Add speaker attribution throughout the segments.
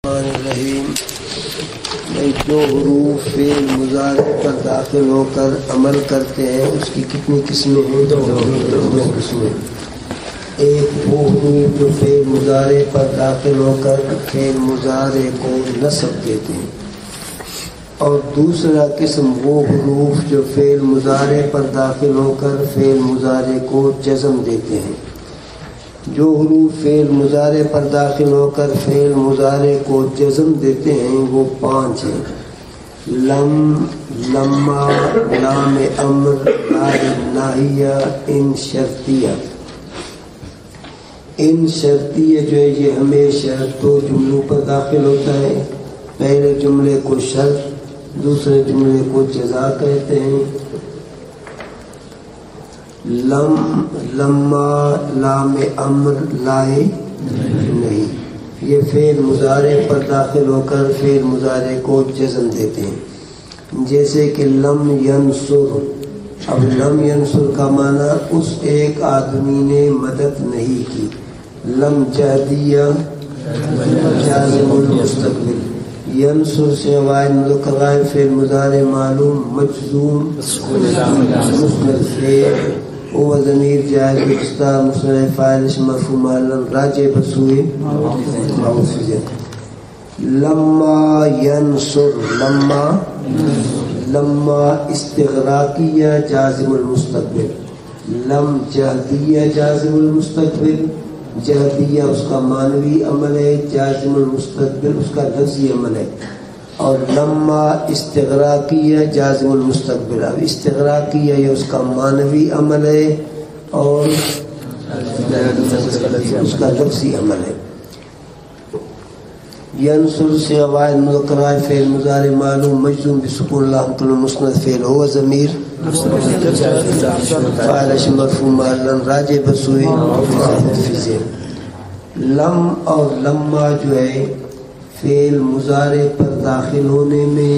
Speaker 1: الرحیم جو حروف فعل مضارع پر داخل ہو کر عمل کرتے ہیں اس کی کتنی قسمیں ہیں؟ دو قسمیں. ایک وہ حروف جو فعل مضارع پر داخل ہو کر فعل مضارع کو نصب دیتے ہیں، اور دوسرا قسم وہ حروف جو فعل مضارع پر داخل ہو کر فعل مضارع کو جزم دیتے ہیں. جو حروف فعل مضارع پر داخل ہو کر فعل مضارع کو جزم دیتے ہیں وہ 5 ہیں: لم، لما، لام امر، ناہیہ، ان شرطیہ. ان شرطیہ جو ہے یہ ہمیشہ 2 جملوں پر داخل ہوتا ہے. پہلے جملے کو شرط، دوسرے جملے کو جزا کہتے ہیں. لم، لما، لام امر، لائے نہیں، یہ فعل مضارع پر داخل ہو کر فعل مضارع کو جزم دیتے ہیں. جیسے کہ لم ینصر. اب لم ینصر کا معنی اس ایک آدمی نے مدد نہیں کی. لم جہدیہ جازم المستقبل. ینصر سے غائب مذکر غائب فعل مضارع معلوم مجزوم مسند فعل وہ ضمیر جائز مستہ مسند فاعل اسم مرفوع معلوم راجع بسوئے موصوف. لما ینصر، لما، لما استغراقیہ جازم المستقبل. لم جہدیہ جازم المستقبل. جہدیہ اس کا معنوی عمل ہے، جازم المستقبل اس کا لفظی عمل ہے. اور لما استغراقیہ جازم المستقبل. اب استغراقیہ یہ اس کا معنوی عمل ہے اور اس کا لفظی عمل ہے. ینصر سے واحد مذکر فعل مضارع معلوم مجزوم بسکون لام مسند فعل ہوا ضمیر فاعل اسم مرفوع معلوم راجع بسوئے. لم اور لما جو ہے فعل مضارع پر داخل ہونے میں،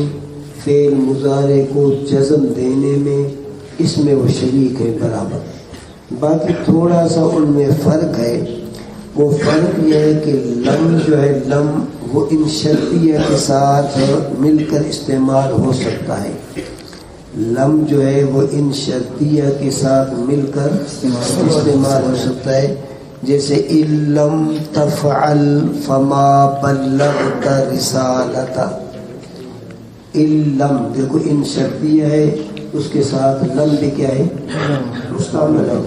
Speaker 1: فعل مضارع کو جزم دینے میں، اس میں وہ شریک ہے برابر. باقی تھوڑا سا ان میں فرق ہے. وہ فرق یہ ہے کہ لم جو ہے لم وہ ان شرطیہ کے ساتھ مل کر استعمال ہو سکتا ہے. لم جو ہے وہ ان شرطیہ کے ساتھ مل کر استعمال ہو سکتا ہے. جیسے لم تفعل فما بلغت رسالتا. لم دیکھو ان شرطیہ ہے، اس کے ساتھ لم بھی کیا ہے مستعمل ہے.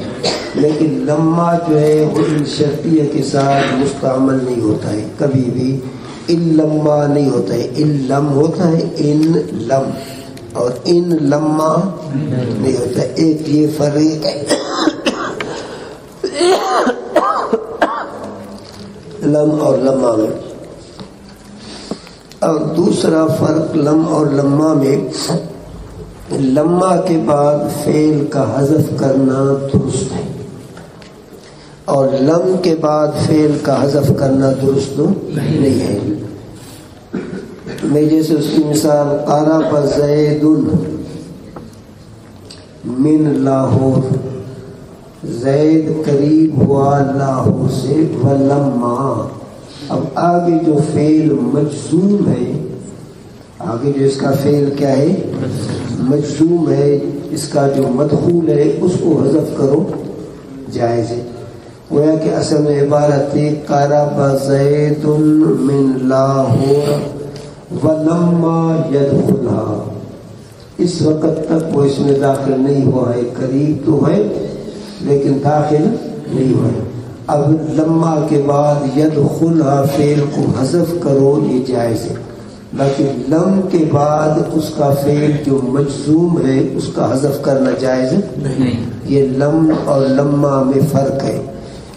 Speaker 1: لیکن لما جو ہے وہ ان شرطیہ کے ساتھ مستعمل نہیں ہوتا ہے کبھی بھی. لما نہیں ہوتا ہے، لم ہوتا ہے ان لم، اور ان لما نہیں ہوتا ہے. ایک یہ فرق ہے لم اور لما میں. اور دوسرا فرق لم اور لما میں، لما کے بعد فعل کا حذف کرنا درست ہے اور لم کے بعد فعل کا حذف کرنا درست نہیں ہے. میں جیسے اس کی مثال قرب زید من لاہور، زید قریب ہوا لاہور سے. ولما، اب آگے جو فعل مجزوم ہے، آگے جو اس کا فعل کیا ہے مجزوم ہے، اس کا جو مدخول ہے اس کو حذف کرو جائز ہے. گویا کہ اصل میں عبارت ہے قرب زید من لاہور ولما یدخلھا. اس وقت تک وہ اس میں داخل نہیں ہوا ہے، قریب تو ہے لیکن داخل نہیں ہوا ہے. اب لما کے بعد یدخلھا فعل کو حذف کرو یہ جائز ہے. لیکن لم کے بعد اس کا فعل جو مجزوم ہے اس کا حذف کرنا جائز نہیں. یہ لم اور لما میں فرق ہے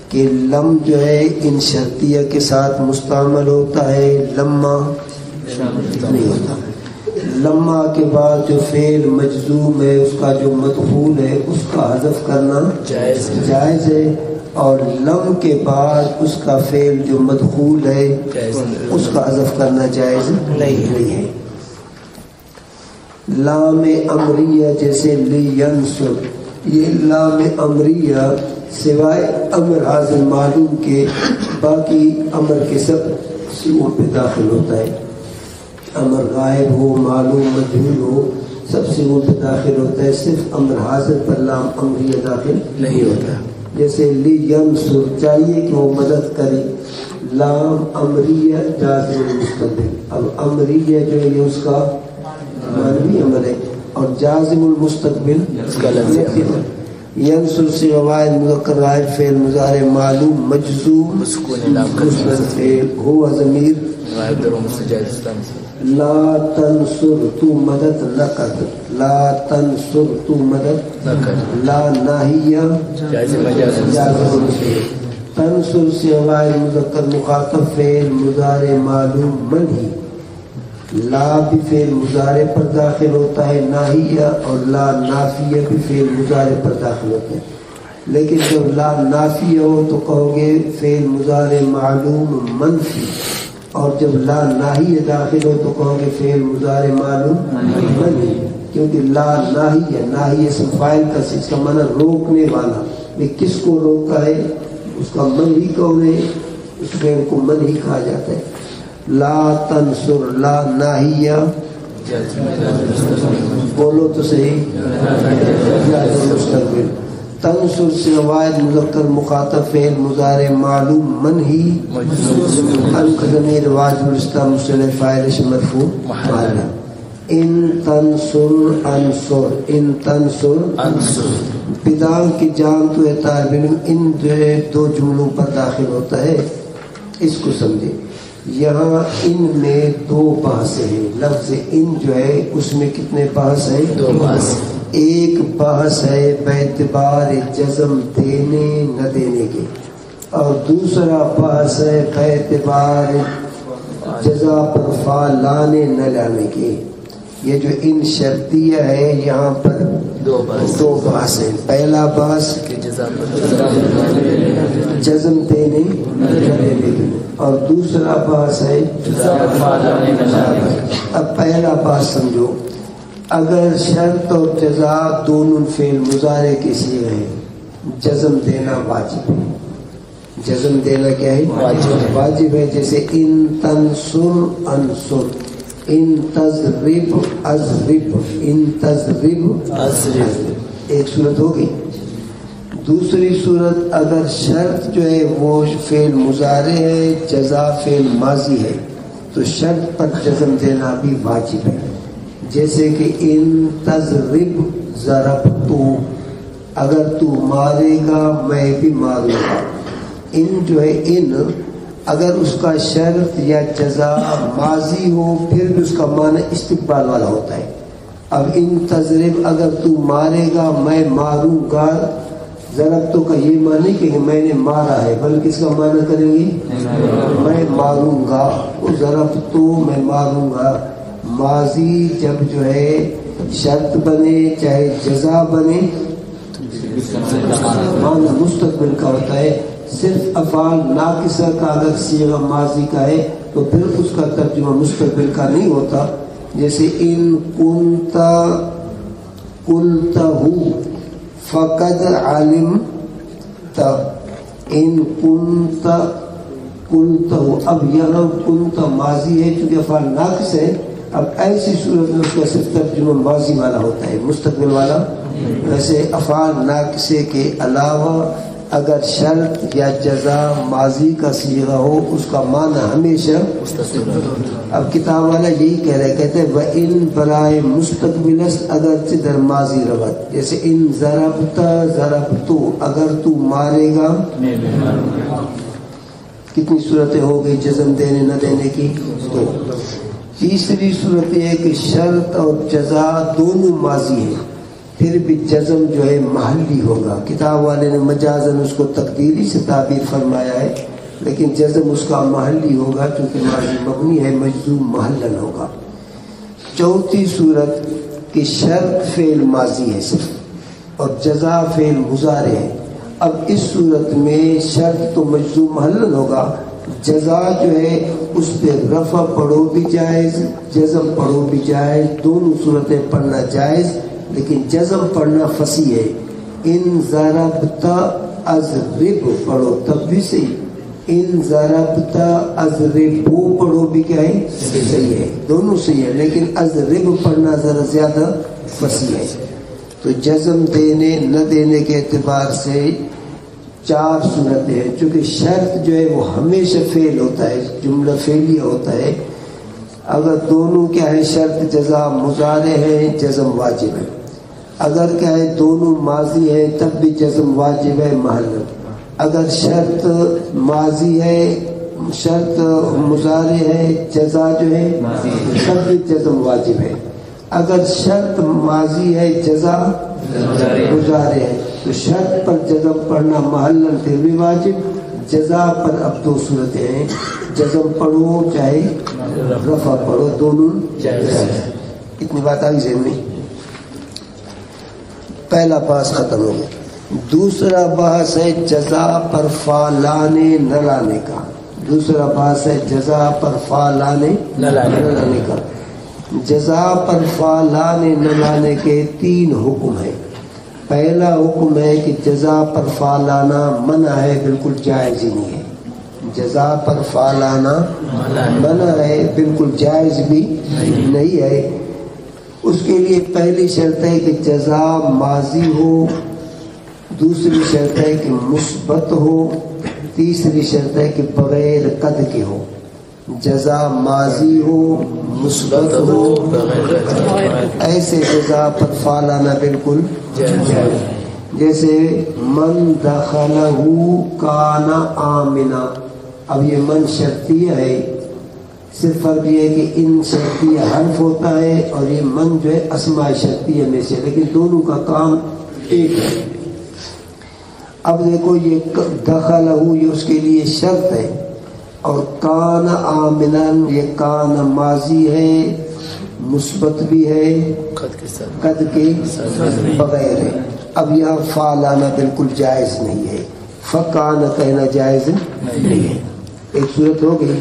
Speaker 1: کہ لم جو ہے ان شرطیہ کے ساتھ مستعمل ہوتا ہے، لما نہیں ہوتا. لما کے بعد جو فعل مجزوم ہے اس کا جو مدخول ہے اس کا حذف کرنا جائز ہے، اور لم کے بعد اس کا فعل جو مدخول ہے اس کا حذف کرنا جائز نہیں ہے. لام امریہ جیسے لینصر، یہ لام امریہ سوائے امر حاضر معلوم کے باقی امر کے سب سیغوں پہ داخل ہوتا ہے. امر غائب ہو، معلوم، مجہول ہو، سب سیغوں پہ داخل ہوتا ہے. صرف امر حاضر پر لام امریہ داخل نہیں ہوتا. جیسے لینصر چاہیے کہ وہ مدد کرے، لام امریہ جازم المستقبل. اب امریہ جو ہے یہ اس کا معنوی امر ہے اور جازم المستقبل اس کا لفظی امر. ینصر سے واحد مذکر غائب فعل مضارع معلوم مجزوم
Speaker 2: مسکون لام کا
Speaker 1: فعل ہوا ضمیر
Speaker 2: غائب درو مستجاب.
Speaker 1: لا تنصر تو مدد نہ کر، لا تنصر تو مدد
Speaker 2: نہ کر.
Speaker 1: لا ناہیہ
Speaker 2: جازم جازم
Speaker 1: تنصر سے غائب مذکر مخاطب فعل مضارع معلوم منہی. لا بھی فعل مضارع پر داخل ہوتا ہے ناہیہ، اور لا نافیہ بھی فعل مضارع پر داخل ہوتا ہے. لیکن جب لا نافیہ ہو تو کہو گے فعل مضارع معلوم منفی، اور جب لا ناہیہ داخل ہو تو کہو گے فعل مضارع معلوم منفی. کیونکہ لا ناہیہ، ناہیہ سے فاعل کا، اس کا معنی روکنے والا. لیکن کس کو روکا ہے؟ اس کا منہی کون ہے؟ اس فعل کو منہی کہا جاتا ہے. لا تنصر، لا ناہیہ، بولو تو صحیح، جازم مستقبل. تنصر سے واحد مذکر مخاطب فعل مضارع معلوم منہی ضمیر واجب الاستتار مصطلح فاعل اسم مرفوع محل. ان تنصر انصر، ان تنصر انصر. بداع کی جان تو ہے طالب علم، ان جو ہے دو جملوں پر داخل ہوتا ہے. اس کو سمجھے، یہاں ان میں دو بحث ہیں. لفظ ان جو ہے اس میں کتنے بحث ہیں؟
Speaker 2: دو بحث.
Speaker 1: ایک بحث ہے باعتبار جزم دینے نہ دینے کے، اور دوسرا بحث ہے باعتبار جزا پر فا لانے نہ لانے کے. یہ جو ان شرطیہ ہے یہاں پر دو بحث ہیں. پہلا بحث جزم دینے نہ دینے کے، اور دوسرا بحث ہے. اب پہلا بحث سمجھو. اگر شرط اور جزا دونوں فعل مضارع کے صیغے ہیں، جزم دینا واجب ہے. جزم دینا کیا ہے؟ واجب ہے. جیسے ان تنصر انصر، ان تضرب اضرب، ان تضرب اضرب. ایک صورت ہوگی. دوسری صورت اگر شرط جو ہے وہ فعل مضارع ہے، جزا فعل ماضی ہے، تو شرط پر جزم دینا بھی واجب ہے. جیسے کہ ان تضرب ضربت، اگر تو مارے گا میں بھی ماروں گا. ان جو ہے ان اگر اس کا شرط یا جزا ماضی ہو پھر بھی اس کا معنی استقبال والا ہوتا ہے. اب ان تضرب اگر تو مارے گا میں ماروں گا، ضربتوں کا یہ معنی کہ میں نے مارا ہے، بلکہ اس کا معنی کریں گے میں ماروں گا. ضربتو میں ماروں گا. ماضی جب جو ہے شرط بنے چاہے جزا بنے معنی مستقبل کا ہوتا ہے. صرف افعال ناقصہ کا اگر صیغہ ماضی کا ہے تو پھر اس کا ترجمہ مستقبل کا نہیں ہوتا. جیسے ان کنتا قلتہ فقد علمت، ان کنتا قلتہ. اب یہاں کنتا ماضی ہے چونکہ افعال ناقص ہے. اب ایسی صورت میں اس کا صرف ترجمہ ماضی والا ہوتا ہے، مستقبل والا. ویسے افعال ناقصے کے علاوہ اگر شرط یا جزا ماضی کا صیغہ ہو اس کا معنی ہمیشہ مستقبل. اب کتاب والا یہی کہہ رہے، کہتے ہیں وَإِن برائے مستقبل اگرچہ در ماضی روت. جیسے ان ضربت ضربتو، اگر تو مارے گا. کتنی صورتیں ہو گئی جزم دینے نہ دینے کی؟ دو. تیسری صورت یہ ہے کہ شرط اور جزا دونوں ماضی ہیں، پھر بھی جزم جو ہے محلی ہوگا. کتاب والے نے مجازن اس کو تقدیری سے تعبیر فرمایا ہے، لیکن جزم اس کا محلی ہوگا چونکہ ماضی مبنی ہے، مجزوم محلن ہوگا. چوتھی صورت کہ شرط فعل ماضی ہے صرف اور جزا فعل مضارع ہے. اب اس صورت میں شرط تو مجزوم محلن ہوگا، جزا جو ہے اس پہ رفع پڑھو بھی جائز، جزم پڑھو بھی جائز، دونوں صورتیں پڑھنا جائز، لیکن جزم پڑھنا فصیح ہے. ان ضربت اضرب پڑھو تب بھی صحیح، ان ضربتا اضربو پڑھو بھی کیا ہے صحیح ہے، دونوں صحیح ہے، لیکن اضرب پڑھنا ذرا زیادہ فصیح ہے۔ تو جزم دینے نہ دینے کے اعتبار سے 4 صورتیں ہیں، چونکہ شرط جو ہے وہ ہمیشہ فعل ہوتا ہے، جملہ فعلیہ ہوتا ہے۔ اگر دونوں کیا ہے شرط جزا مضارع ہے جزم واجب ہے، اگر کیا ہے دونوں ماضی ہے تب بھی جزم واجب ہے محل، اگر شرط ماضی ہے شرط مضارع ہے جزا جو ہے تب بھی جزم واجب ہے، اگر شرط ماضی ہے جزا مضارع ہے تو شرط پر جزم پڑھنا محلن پھر بھی واجب، جزا پر اب 2 صورتیں ہیں، جزم پڑھو چاہے رفع پڑھو دونوں جائز۔ اتنی بات آئی ذہن میں؟ پہلا بحث ختم ہو گیا۔ دوسرا بحث ہے جزا پر فا لانے نہ لانے کا، دوسرا بحث ہے جزا پر فا لانے نہ لانے کا۔ جزا پر فا لانے نہ لانے کے 3 حکم ہیں۔ پہلا حکم ہے کہ جزا پر فا لانا منع ہے، بالکل جائز ہی نہیں ہے، جزا پر فا لانا منع ہے، بالکل جائز بھی نہیں ہے۔ اس کے لیے پہلی شرط ہے کہ جزا ماضی ہو، دوسری شرط ہے کہ مثبت ہو، تیسری شرط ہے کہ بغیر قد کے ہو۔ جزا ماضی ہو، مثبت ہو، ایسے جزا پر فا لانا بالکل جیسے من دخلہ کان آمنا، اب یہ من شرطیہ ہے، صرف فرق یہ ہے کہ ان شرطیہ حرف ہوتا ہے اور یہ من جو ہے اسماء شرطیہ میں سے، لیکن دونوں کا کام ایک ہے۔ اب دیکھو یہ دخلہ یہ اس کے لیے شرط ہے، اور کان آمنن یہ کان ماضی ہے، مثبت بھی ہے، قد کے بغیر ہے۔ اب یہاں فا لانا بالکل جائز نہیں ہے، فکان کہنا جائز نہیں ہے، ایک صورت ہو گئی۔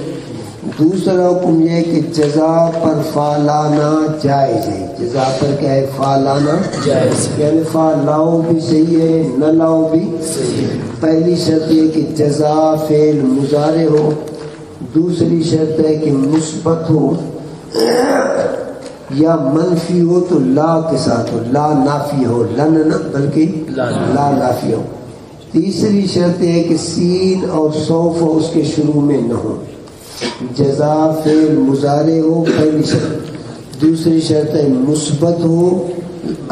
Speaker 1: دوسرا حکم یہ کہ جزا پر فا لانا جائز ہے، جزا پر کیا ہے فا لانا جائز، یعنی فا لاؤ بھی صحیح ہے نہ لاؤ بھی صحیح ہے۔ پہلی شرط یہ کہ جزا فعل مضارع ہو، دوسری شرط ہے کہ مثبت ہو یا منفی ہو تو لا کے ساتھ ہو، لا نافی ہو، لن نہ بلکہ لا نافی ہو۔ تیسری شرط ہے کہ سین اور سوف اس کے شروع میں نہ ہو، جزا فعل مضارع ہو پہلی شرط، دوسری شرط ہے مثبت ہو،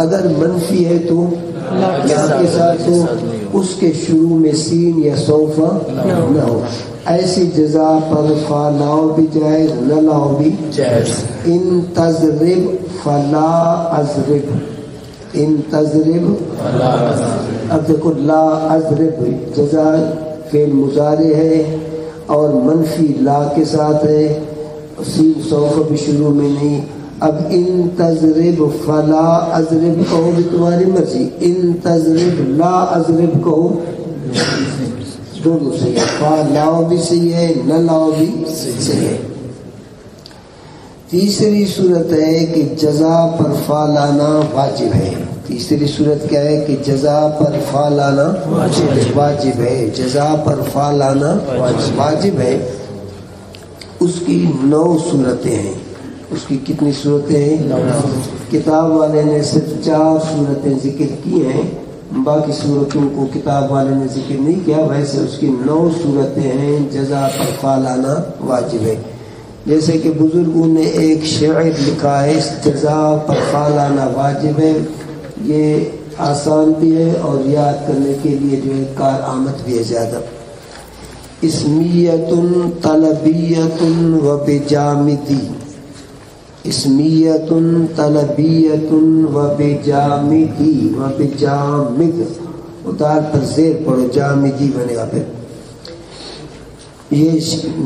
Speaker 1: اگر منفی ہے تو لا کے ساتھ ہو، اس کے شروع میں سین یا سوف نہ ہو۔ ایسی جزا پر فا لاؤ بھی جائز نہ لاؤ بھی جائز۔ ان تضرب فلا اضرب، ان تضرب اب دیکھو لا اضرب جزا فعل مضارع ہے اور منفی لا کے ساتھ ہے، سین سوف بھی شروع میں نہیں۔ اب ان تضرب فلا اضرب کہو بھی تمہاری مرضی، ان تضرب لا اضرب کہو دونوں صحیح ہے، فا لاؤ بھی صحیح ہے نہ لاؤ بھی صحیح ہے۔ تیسری صورت ہے کہ جزا پر فا لانا واجب ہے، تیسری صورت کیا ہے کہ جزا پر فا لانا واجب ہے، جزا پر فا لانا واجب ہے۔ اس کی 9 صورتیں ہیں، اس کی کتنی صورتیں ہیں؟ کتاب والے نے صرف 4 صورتیں ذکر کی ہیں، باقی صورتوں کو کتاب والے نے ذکر نہیں کیا، ویسے اس کی 9 صورتیں ہیں جزا پر فا لانا واجب ہے۔ جیسے کہ بزرگوں نے ایک شعر لکھا ہے جزا پر فا لانا واجب ہے، یہ آسان بھی ہے اور یاد کرنے کے لیے جو ہے کارآمد بھی ہے زیادہ۔ اسمیت طلبیت و بجامدی، اسمیت طلبیت و بجامدی و بجامد، اتار پر زیر پڑھو جامدی بنے گا۔ پھر یہ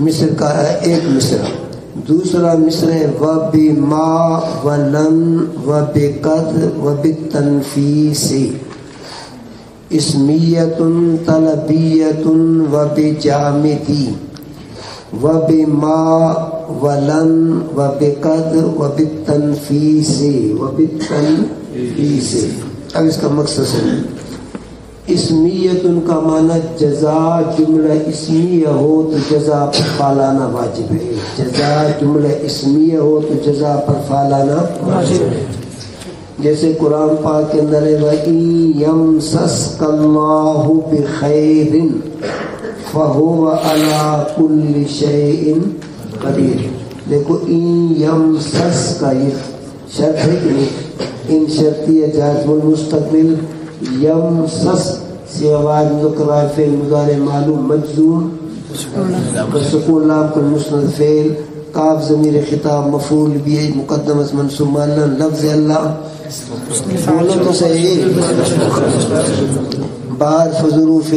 Speaker 1: مصر کا ہے ایک مصرع، دوسرا مصرع ہے و بما و لن و بقد و بالتنفیس، اسمیت طلبیت و بجامدی و بما ولن و بقد و بالتنفیس و بالتنفیس۔ اب اس کا مقصد ہے اسمیت ان کا معنی جزا جملہ اسمیہ ہو تو جزا پر فعلانا واجب ہے. جزا جملہ اسمیہ ہو تو جزا پر فعلانا واجب ہے. جیسے قرآن پاک کے اندر ہے وَإِن يَمْسَسْكَ اللَّهُ بِخَيْرٍ فَهُوَ عَلَى كُلِّ شَيْءٍ قَدِيرٌ. دیکھو ان یمسسکا یہ شرط ہے کہ نہیں؟ ان شرطیہ جازم المستقبل یمسس سے آواز مذکر فعل مضارع معلوم مجزوم سکون لام پر مسند فعل کاف ضمیر خطاب مفعول بھی مقدم از منصوب معلن لفظ اللہ بولو تو صحیح. بار فظروف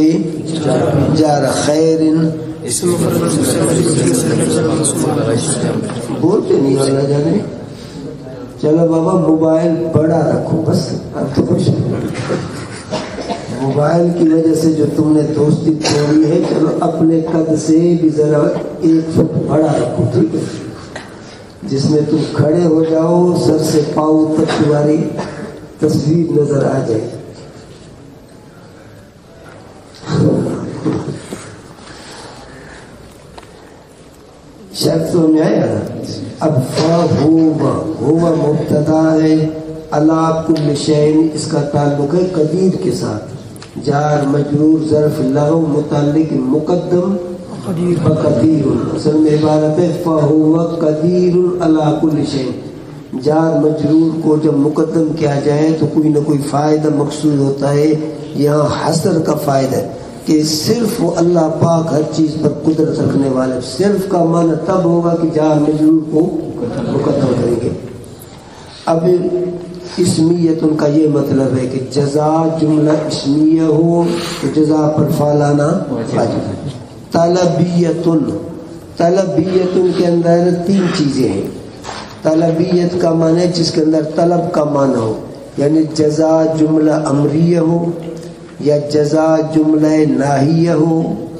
Speaker 1: جار خیر بولتے نہیں والا جانے. چلو بابا موبائل بڑا رکھو بس. اب تو خوش موبائل کی وجہ سے جو تم نے دوستی توڑی ہے چلو اپنے قد سے بھی ذرا 1 فٹ بڑا رکھو ٹھیک ہے جس میں تم کھڑے ہو جاؤ سر سے پاؤں تک تمہاری تصویر نظر آ جائے. شرط سمجھ آیا. اب ہوا مبتدا ہے اللہ کل شیء اس کا تعلق ہے قدیر کے ساتھ. جار مجرور ظرف لغو متعلق مقدم بقدیر. اصل میں عبارت ہے فہو قدیر علی کل شیء. جار مجرور کو جب مقدم کیا جائے تو کوئی نہ کوئی فائدہ مقصود ہوتا ہے. یہاں حصر کا فائدہ ہے کہ صرف وہ اللہ پاک ہر چیز پر قدرت رکھنے والے. صرف کا معنی تب ہوگا کہ جار مجرور کو مقدم کریں گے. اب اسمیت ان کا یہ مطلب ہے کہ جزا جملہ اسمیہ ہو تو جزا پر فعلانا واجب ہے. طلبیت کے اندر 3 چیزیں ہیں. طلبیت کا معنی ہے جس کے اندر طلب کا معنی ہو یعنی جزا جملہ امریہ ہو یا جزا جملہ ناہیہ ہو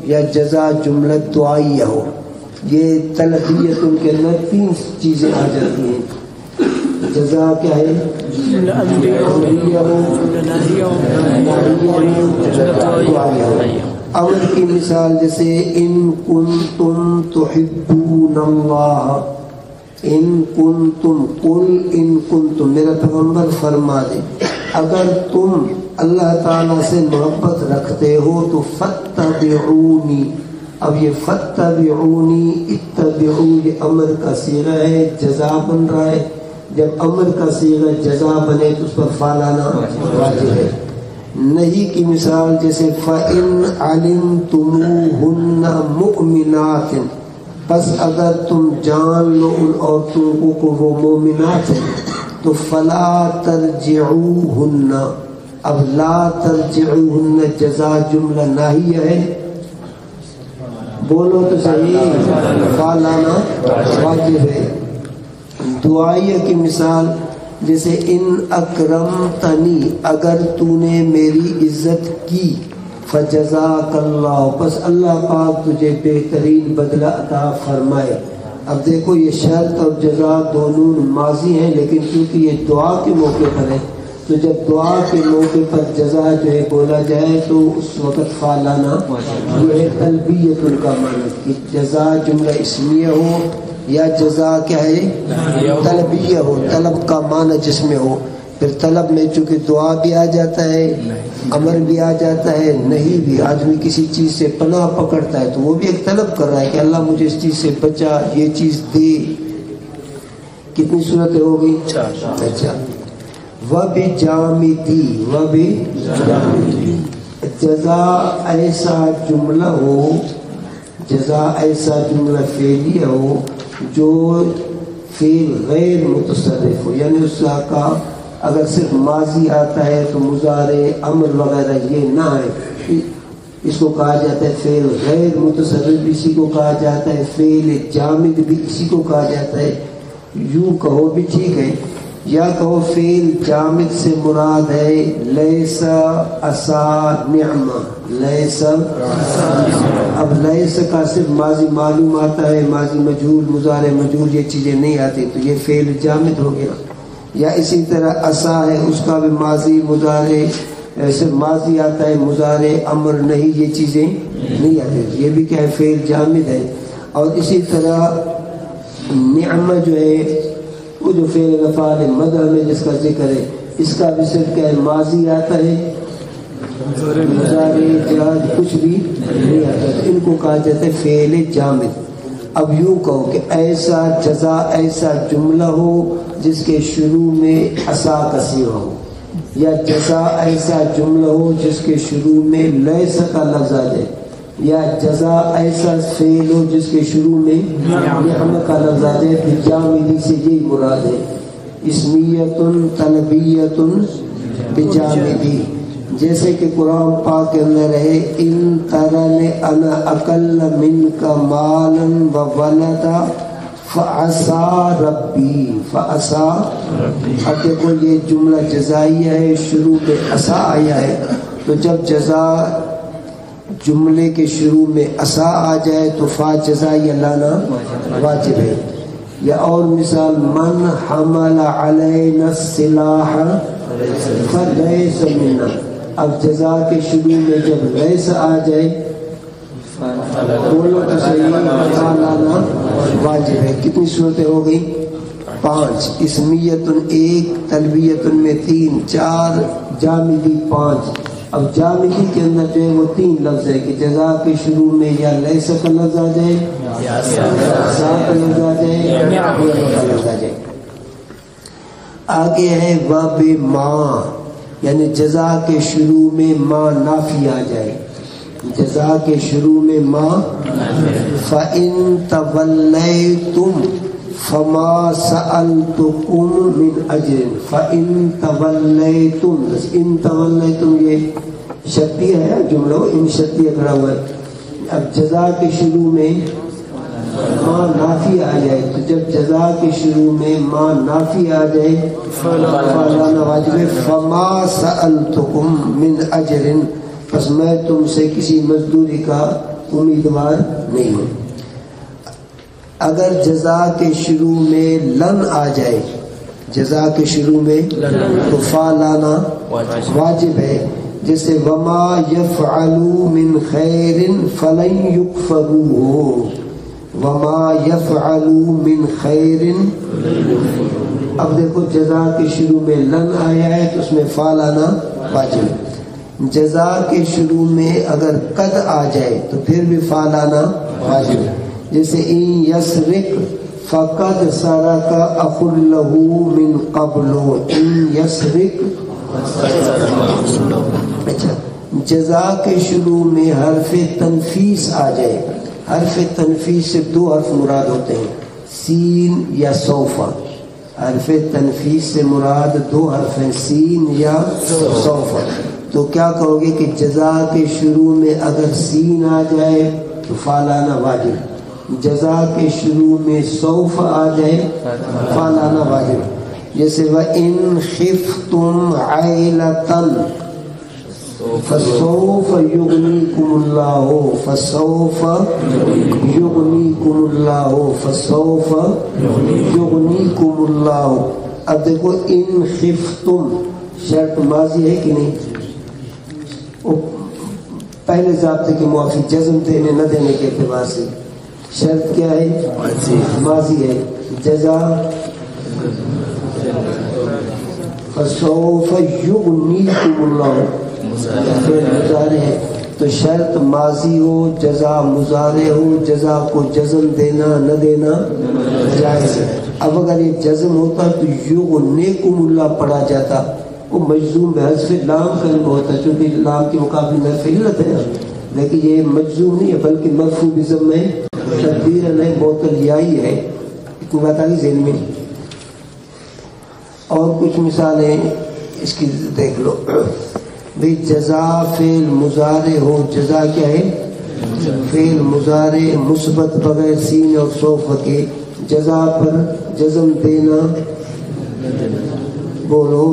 Speaker 1: یا جزا جملہ دعائیہ ہو. یہ طلبیت ان کے اندر 3 چیزیں آ جاتی ہیں. جزا کیا ہے؟ امریہ ہو ناہیہ ہو. امر کی مثال جیسے ان کنتم تحبون اللہ. ان کنتم قل ان کنتم میرا پیغمبر فرما دے اگر تم اللہ تعالیٰ سے محبت رکھتے ہو تو فتبعونی. اب یہ فتبعونی اتبعو یہ امر کا صیغہ ہے جزا بن رہا ہے. جب امر کا صیغہ جزا بنے تو اس پر فعلانا واجب ہے. نہیں کی مثال جیسے فَإِنْ عَلِمْتُمُوهُنَّ مُؤْمِنَاتٍ بس اگر تم جان لو ان عورتوں کو وہ مومنات ہیں تو فَلَا تَرْجِعُوهُنَّ. اب لا ترجعوهن جزا جملہ ناہیہ ہے. بولو تو صحیح فعلانا واجب ہے. دعائیہ کی مثال جیسے ان اکرمتنی اگر تو نے میری عزت کی فجزاک اللہ بس اللہ پاک تجھے بہترین بدلہ عطا فرمائے. اب دیکھو یہ شرط اور جزا دونوں ماضی ہیں لیکن کیونکہ یہ دعا کے موقع پر ہے تو جب دعا کے موقع پر جزا جو ہے بولا جائے تو اس وقت فعلانا یہ ہے. طلبیت ان کا معنی کہ جزا جملہ اسمیہ ہو یا جزا کیا ہے طلبیہ ہو. طلب کا معنی جس میں ہو. پھر طلب میں چونکہ دعا بھی آ جاتا ہے امر بھی آ جاتا ہے نہیں بھی. آدمی کسی چیز سے پناہ پکڑتا ہے تو وہ بھی ایک طلب کر رہا ہے کہ اللہ مجھے اس چیز سے بچا یہ چیز دے. کتنی صورتیں ہو گئی؟ اچھا. وَبِجَامِدِي جزا ایسا جملہ ہو جزا ایسا جملہ فعلیہ ہو جو فعل غیر متصرف ہو یعنی اس کا اگر صرف ماضی آتا ہے تو مضارع امر وغیرہ یہ نہ ہے. اس کو کہا جاتا ہے فعل غیر متصرف بھی اسی کو کہا جاتا ہے. فعل جامد بھی اسی کو کہا جاتا ہے. یوں کہو بھی ٹھیک ہے یا کہو فعل جامد سے مراد ہے لیس عسا نعمہ لیس. اب لیس کا صرف ماضی معلوم آتا ہے ماضی مجہول مضارع مجہول یہ چیزیں نہیں آتی تو یہ فعل جامد ہو گیا. یا اسی طرح عسا ہے اس کا بھی ماضی مضارع ایسے ماضی آتا ہے، مضارع، امر نہیں، یہ چیزیں نہیں آتی، یہ بھی کیا ہے فعل جامد ہے۔ اور اسی طرح نعم جو ہے وہ جو فعل افعال مدح میں جس کا ذکر ہے، اس کا بھی صرف کیا ہے ماضی آتا ہے، مضارع جہاد کچھ بھی نہیں آتا، تو ان کو کہا جاتا ہے فعل جامد۔ اب یوں کہو کہ ایسا جزا، ایسا جملہ ہو جس کے شروع میں عصا کا سیغہ ہو، یا جزا ایسا جملہ ہو جس کے شروع میں لیس کا لفظ آ جائے، یا جزا ایسا فعل ہو جس کے شروع میں نعم کا لفظ آ جائے۔ بجامدی سے یہی مراد ہے، اسمیت طلبیت بجامدی، جیسے کہ قرآن پاک کے اندر ہے ان ترن انا اقل منک مالا وولدا فعسى ربی فعسى۔ اب دیکھو یہ جملہ جزائیہ ہے، شروع میں عسا آیا ہے، تو جب جزا جملے کے شروع میں عسا آ جائے تو فا جزائیہ لانا واجب ہے۔ یا اور مثال من حمل علینا السلاح فلیس منا، اب جزا کے شروع میں جب لیس آ جائے بولو تو صحیح، فا لانا واجب ہے۔ کتنی صورتیں ہو گئی؟ 5، اسمیت 1، طلبیت میں 3، 4، جامدی 5۔ اب جامدی کے اندر جو ہے وہ 3 لفظ ہے کہ جزا کے شروع میں یا لیس کا لفظ آ جائے، یا عصا کا لفظ آ جائے، یا نعم کا لفظ آ جائے۔ آگے ہے وَبِمَا، یعنی جزا کے شروع میں ما نافی آ جائے، جزا کے شروع میں ما۔ فَإِن تَوَلَّيْتُمْ فَمَا سَأَلْتُكُمْ مِنْ أَجْرٍ، فَإِن تَوَلَّيْتُمْ، بس ان تَوَلَّيْتُم یہ شرطیہ ہے جملہ، ان شرطیہ کھڑا ہوا ہے۔ اب جزا کے شروع میں ما نافی آ جائے، تو جب جزا کے شروع میں ما نافی آ جائے فلانا واجب ہے۔ فما سألتکم من اجر، پس میں تم سے کسی مزدوری کا امیدوار نہیں ہوں۔ اگر جزا کے شروع میں لن آ جائے، جزا کے شروع میں تو فا لانا واجب ہے، جیسے وما یفعلوا من خیر فلن یکفروہ، وما یفعلوا من خیر۔ اب دیکھو جزا کے شروع میں لن آیا ہے تو اس میں فا لانا واجب ہے۔ جزا کے شروع میں اگر قد آ جائے تو پھر بھی فا لانا واجب ہے، جیسے ان یسرق فقد سرق اخ له من قبل، ان یسرق۔ اچھا، جزا کے شروع میں حرف تنفیس آ جائے، حرف تنفیس سے 2 حرف مراد ہوتے ہیں، سین یا صوفہ۔ حرف تنفیس سے مراد 2 حرف ہیں، سین یا صوفہ۔ تو کیا کہو گے کہ جزا کے شروع میں اگر سین آ جائے تو فا لانا واجب، جزا کے شروع میں سوف آ جائے فا لانا واجب، جیسے وَإِنْ خِفْتُمْ عَيْلَةً فَسَوْفَ يُغْنِيكُمُ اللَّهُ، فَسَوْفَ يُغْنِيكُمُ اللَّهُ، فَسَوْفَ يُغْنِيكُمُ اللَّهُ۔ اب دیکھو ان خفتم شرط ماضی ہے کہ نہیں؟ پہلے ضابطے کے موافق جزم دینے نہ دینے کے اعتبار سے شرط کیا ہے؟ ماضی ہے۔ جزا فَسَوْفَ يُغْنِيكُمُ اللَّهُ مضارع ہے، تو شرط ماضی ہو، جزا مضارع ہو، جزا کو جزم دینا نہ دینا جائز ہے۔ اب اگر یہ جزم ہوتا تو یغنیکم اللہ پڑھا جاتا، وہ مجزوم بحذف لام کا ہوتا ہے، چونکہ لام کے مقابل میں فعلت ہے، لیکن یہ مجزوم نہیں ہے بلکہ مرفوع بضم ہے، تقدیر نہیں معطل یائی ہے۔ اتنی بات آ گئی ذہن میں۔ اور کچھ مثالیں اس کی دیکھ لو بھئی، جزا فعل مضارع ہو، جزا کیا ہے؟ فعل مضارع مثبت بغیر سین اور سوف کے، جزا پر جزم دینا بولو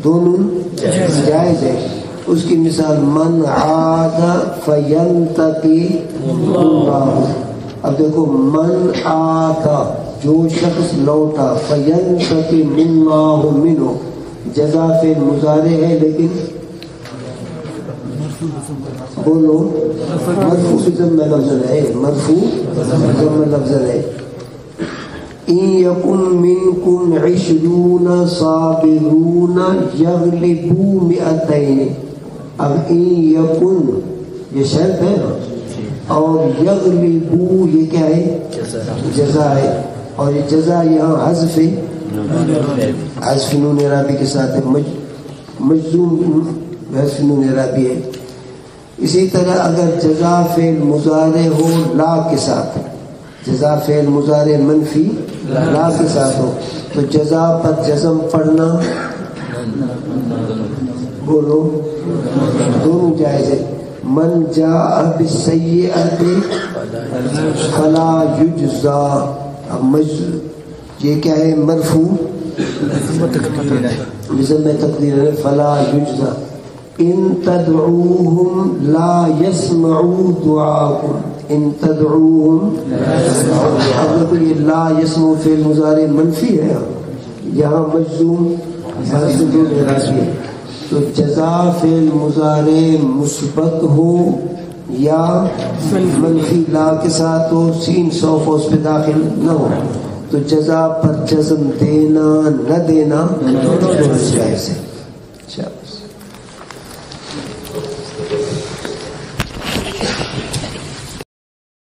Speaker 1: دونوں جائز ہے۔ اس کی مثال من عاد فینتقی اللہ۔ اب دیکھو من آتا جو شخص لوٹا، فینتقی اللہ منہ، جزا فعل مضارع ہے لیکن بولو مرفوع بضم لفظ ہے، مرفوع بضم لفظ ہے. ان یکن منکم 20 صابرون یغلبوا 200. اب ان یکن یہ شرط ہے اور یغلبوا یہ کیا ہے؟ جزا ہے. اور یہ جزا یہاں حذف ہے، حذف نون اعرابی کے ساتھ ہے، مجزوم حذف نون اعرابی ہے. اسی طرح اگر جزا فعل مضارع ہو لا کے ساتھ، جزا فعل مضارع منفی لا کے ساتھ ہو تو جزا پر جزم پڑھنا بولو دونوں جائز ہے. من جاء بالسیئۃ فلا یجزا. اب یہ کیا ہے؟ مرفوع بضم تقدیر ہے فلا یجزا. ان تدعوهم لا يسمعوا دعاءكم. ان تدعوهم اب یہ لا يسمعوا فعل مضارع منفی ہے، یہاں مجزوم ہے. تو جزا فعل مضارع مثبت ہو یا منفی لا کے ساتھ ہو، سین سوف اس پہ داخل نہ ہو تو جزا پر جزم دینا نہ دینا جائز ہے.